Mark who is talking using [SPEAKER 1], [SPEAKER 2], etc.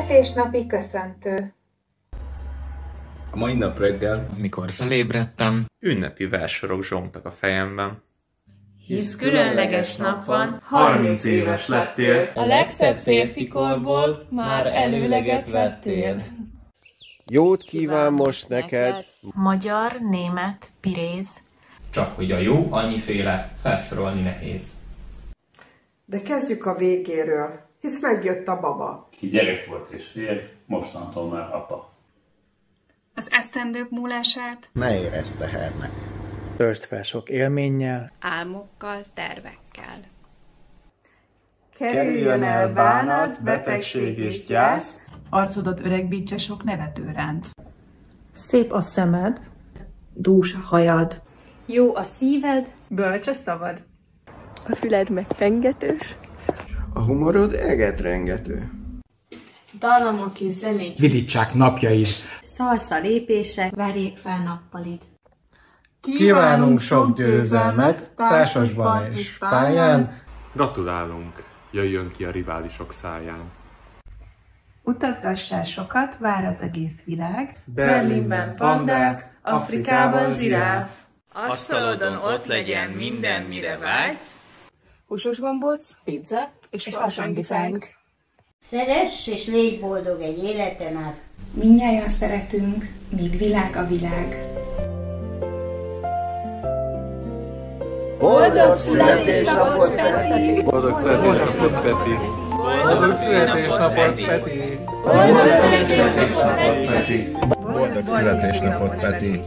[SPEAKER 1] Születésnapi köszöntő.
[SPEAKER 2] A mai nap reggel,
[SPEAKER 3] mikor felébredtem,
[SPEAKER 4] ünnepi versorok zsongtak a fejemben.
[SPEAKER 5] Hisz különleges nap van,
[SPEAKER 2] 30 éves lettél,
[SPEAKER 5] a legszebb férfikorból már előleget vettél.
[SPEAKER 6] Jót kíván most neked!
[SPEAKER 7] Magyar, német, piréz.
[SPEAKER 3] csak hogy a jó annyiféle felsorolni nehéz.
[SPEAKER 8] De kezdjük a végéről, hisz megjött a baba.
[SPEAKER 9] Ki gyerek volt és férj, mostantól már apa.
[SPEAKER 10] Az esztendők múlását
[SPEAKER 6] Ne érezd tehernek.
[SPEAKER 11] Töltsd fel sok élménnyel,
[SPEAKER 12] álmokkal, tervekkel.
[SPEAKER 13] Kerüljön el bánat, betegség és gyász,
[SPEAKER 14] arcodat öregbítse sok nevetőránc.
[SPEAKER 15] Szép a szemed,
[SPEAKER 12] dús a hajad,
[SPEAKER 5] jó a szíved,
[SPEAKER 15] bölcs a szavad.
[SPEAKER 16] A füled megpengetős,
[SPEAKER 6] a humorod egetrengető.
[SPEAKER 5] dallamok és zenék,
[SPEAKER 11] vidítsák napjaid,
[SPEAKER 12] szalsza lépések, verjék fel nappalid.
[SPEAKER 11] Kívánunk sok győzelmet társasban és pályán.
[SPEAKER 4] Gratulálunk, jöjjön ki a riválisok száján.
[SPEAKER 14] Utazgassál sokat, vár az egész világ.
[SPEAKER 5] Berlinben pandák, Afrikában zsiráf.
[SPEAKER 3] Asztalodon ott legyen minden, mire vágysz.
[SPEAKER 5] Húsos gombóc, pizza és farsangi fánk.
[SPEAKER 17] Szeress és légy boldog egy életen át.
[SPEAKER 18] Mindnyájan szeretünk, míg világ a világ.
[SPEAKER 6] Boldog születésnapot, Peti!
[SPEAKER 4] Boldog születésnapot, Peti!
[SPEAKER 11] Boldog születésnapot, Peti!
[SPEAKER 6] Boldog születésnapot, Peti!